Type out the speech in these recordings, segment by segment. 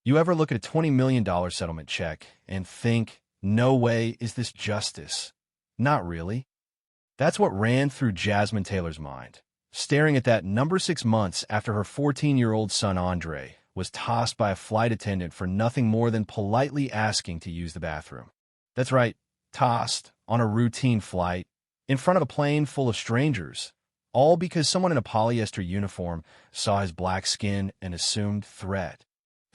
You ever look at a $20 million settlement check and think, no way is this justice? Not really. That's what ran through Jasmine Taylor's mind, staring at that number 6 months after her 14-year-old son Andre was tossed by a flight attendant for nothing more than politely asking to use the bathroom. That's right, tossed on a routine flight, in front of a plane full of strangers, all because someone in a polyester uniform saw his black skin and assumed threat.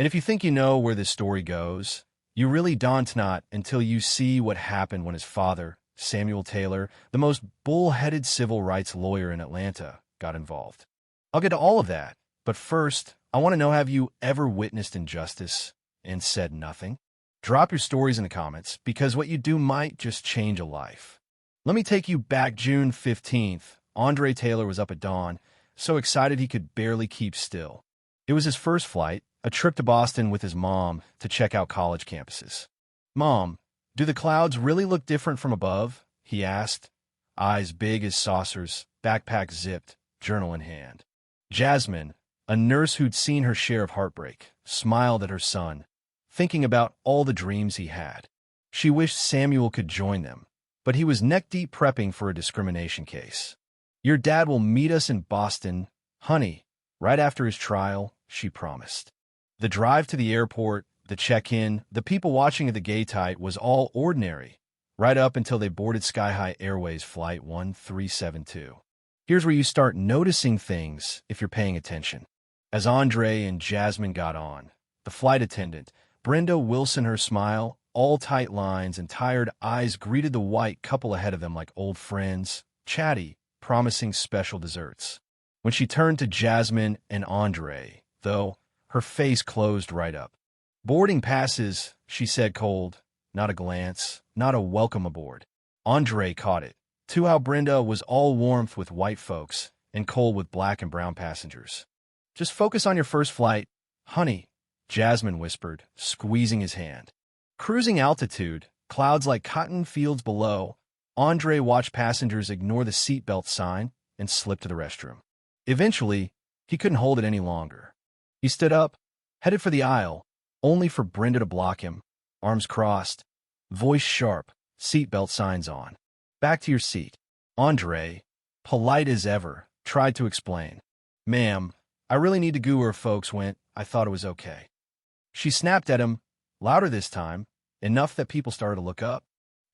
And if you think you know where this story goes, you really don't not until you see what happened when his father, Samuel Taylor, the most bull-headed civil rights lawyer in Atlanta, got involved. I'll get to all of that, but first, I want to know, have you ever witnessed injustice and said nothing? Drop your stories in the comments, because what you do might just change a life. Let me take you back June 15th. Andre Taylor was up at dawn, so excited he could barely keep still. It was his first flight, a trip to Boston with his mom to check out college campuses. "Mom, do the clouds really look different from above?" he asked, eyes big as saucers, backpack zipped, journal in hand. Jasmine, a nurse who'd seen her share of heartbreak, smiled at her son, thinking about all the dreams he had. She wished Samuel could join them, but he was neck-deep prepping for a discrimination case. "Your dad will meet us in Boston, honey, right after his trial," she promised. The drive to the airport, the check-in, the people watching at the gate was all ordinary, right up until they boarded Sky High Airways Flight 1372. Here's where you start noticing things if you're paying attention. As Andre and Jasmine got on, the flight attendant, Brenda Wilson, her smile, all tight lines and tired eyes, greeted the white couple ahead of them like old friends, chatty, promising special desserts. When she turned to Jasmine and Andre, though, her face closed right up. "Boarding passes," she said, cold, not a glance, not a welcome aboard. Andre caught it, too, how Brenda was all warmth with white folks and cold with black and brown passengers. "Just focus on your first flight, honey," Jasmine whispered, squeezing his hand. Cruising altitude, clouds like cotton fields below, Andre watched passengers ignore the seatbelt sign and slip to the restroom. Eventually, he couldn't hold it any longer. He stood up, headed for the aisle, only for Brenda to block him, arms crossed, voice sharp, seatbelt signs on. "Back to your seat." Andre, polite as ever, tried to explain. "Ma'am, I really need to go where folks went. I thought it was okay." She snapped at him, louder this time, enough that people started to look up.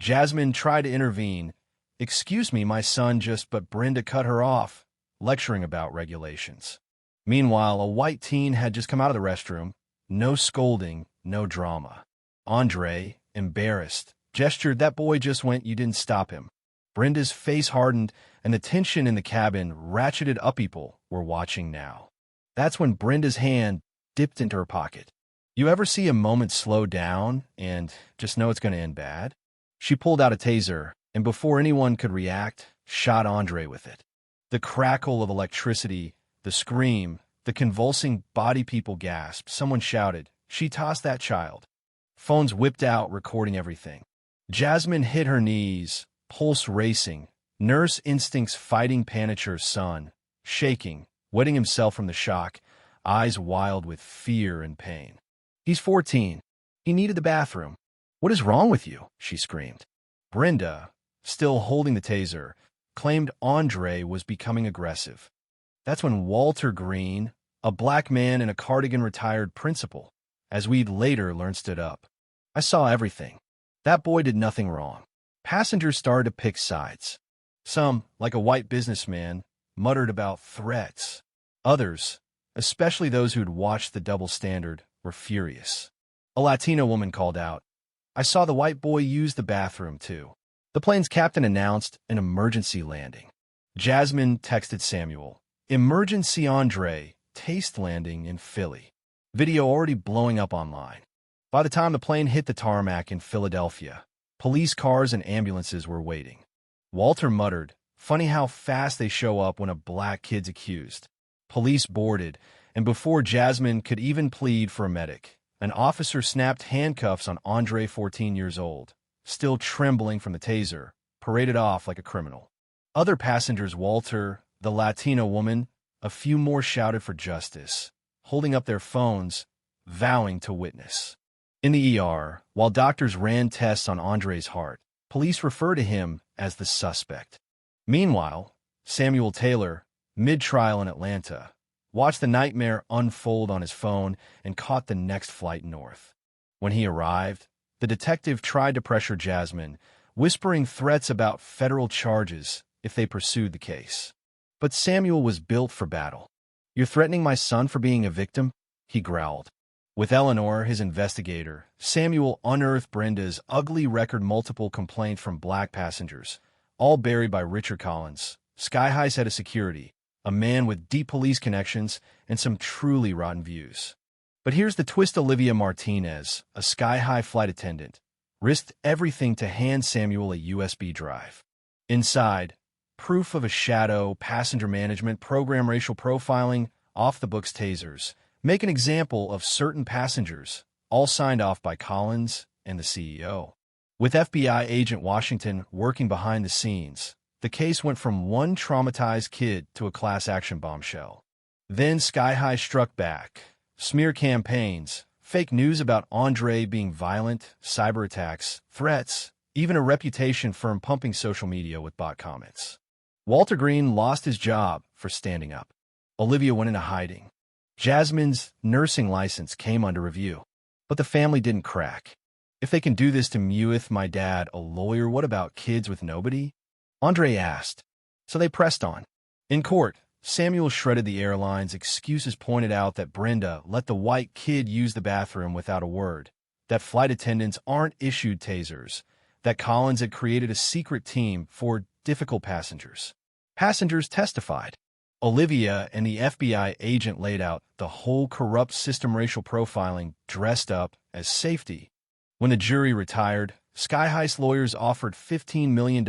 Jasmine tried to intervene. "Excuse me, my son just," but Brenda cut her off, lecturing about regulations. Meanwhile, a white teen had just come out of the restroom. No scolding, no drama. Andre, embarrassed, gestured, "That boy just went, you didn't stop him." Brenda's face hardened, and the tension in the cabin ratcheted up. People were watching now. That's when Brenda's hand dipped into her pocket. You ever see a moment slow down and just know it's going to end bad? She pulled out a taser, and before anyone could react, shot Andre with it. The crackle of electricity, the scream, the convulsing body, people gasped. Someone shouted, "She tossed that child." Phones whipped out, recording everything. Jasmine hit her knees, pulse racing, nurse instincts fighting. Panicher's son, shaking, wetting himself from the shock, eyes wild with fear and pain. "He's 14. He needed the bathroom. What is wrong with you?" she screamed. Brenda, still holding the taser, claimed Andre was becoming aggressive. That's when Walter Green, a black man in a cardigan, retired principal, as we'd later learn, stood up. "I saw everything. That boy did nothing wrong." Passengers started to pick sides. Some, like a white businessman, muttered about threats. Others, especially those who'd watched the double standard, were furious. A Latina woman called out, "I saw the white boy use the bathroom too." The plane's captain announced an emergency landing. Jasmine texted Samuel, "Emergency Andre, taste landing in Philly." Video already blowing up online. By the time the plane hit the tarmac in Philadelphia, police cars and ambulances were waiting. Walter muttered, "Funny how fast they show up when a black kid's accused." Police boarded, and before Jasmine could even plead for a medic, an officer snapped handcuffs on Andre, 14 years old, still trembling from the taser, paraded off like a criminal. Other passengers, Walter, the Latina woman, a few more, shouted for justice, holding up their phones, vowing to witness. In the ER, while doctors ran tests on Andre's heart, police refer to him as the suspect. Meanwhile, Samuel Taylor, mid-trial in Atlanta, watched the nightmare unfold on his phone and caught the next flight north. When he arrived, the detective tried to pressure Jasmine, whispering threats about federal charges if they pursued the case. But Samuel was built for battle. "You're threatening my son for being a victim?" he growled. With Eleanor, his investigator, Samuel unearthed Brenda's ugly record, multiple complaints from black passengers, all buried by Richard Collins, Sky High's head of security, a man with deep police connections and some truly rotten views. But here's the twist: Olivia Martinez, a Sky High flight attendant, risked everything to hand Samuel a USB drive. Inside, proof of a shadow passenger management program, racial profiling, off-the-books tasers, make an example of certain passengers, all signed off by Collins and the CEO. With FBI agent Washington working behind the scenes, the case went from one traumatized kid to a class-action bombshell. Then Sky High struck back. Smear campaigns, fake news about Andre being violent, cyber attacks, threats, even a reputation firm pumping social media with bot comments. Walter Green lost his job for standing up. Olivia went into hiding. Jasmine's nursing license came under review. But the family didn't crack. "If they can do this to me with my dad, a lawyer, what about kids with nobody?" Andre asked. So they pressed on. In court, Samuel shredded the airline's excuses, pointed out that Brenda let the white kid use the bathroom without a word, that flight attendants aren't issued tasers, that Collins had created a secret team for difficult passengers. Passengers testified. Olivia and the FBI agent laid out the whole corrupt system, racial profiling, dressed up as safety. When the jury retired, Sky High's lawyers offered $15 million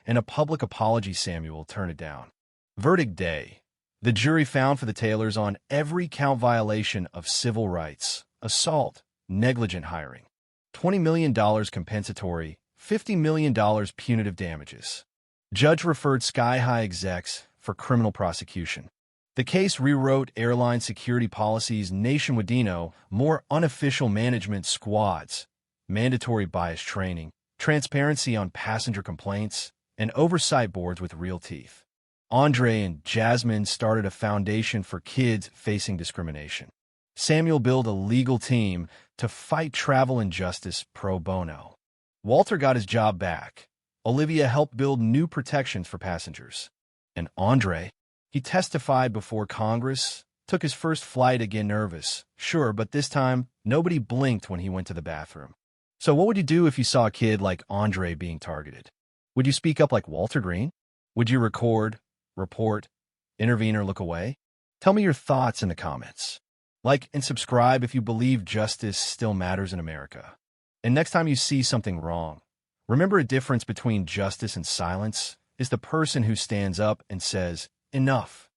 and a public apology. Samuel turned it down. Verdict day. The jury found for the Taylors on every count: violation of civil rights, assault, negligent hiring. $20 million compensatory, $50 million punitive damages. Judge referred Sky High execs for criminal prosecution. The case rewrote airline security policies nationwide: more unofficial management squads, mandatory bias training, transparency on passenger complaints, and oversight boards with real teeth. Andre and Jasmine started a foundation for kids facing discrimination. Samuel built a legal team to fight travel injustice pro bono. Walter got his job back. Olivia helped build new protections for passengers. And Andre, he testified before Congress, took his first flight again, nervous, sure, but this time nobody blinked when he went to the bathroom. So what would you do if you saw a kid like Andre being targeted? Would you speak up like Walter Green? Would you record, report, intervene, or look away? Tell me your thoughts in the comments. Like and subscribe if you believe justice still matters in America. And next time you see something wrong, remember, a difference between justice and silence is the person who stands up and says, "Enough."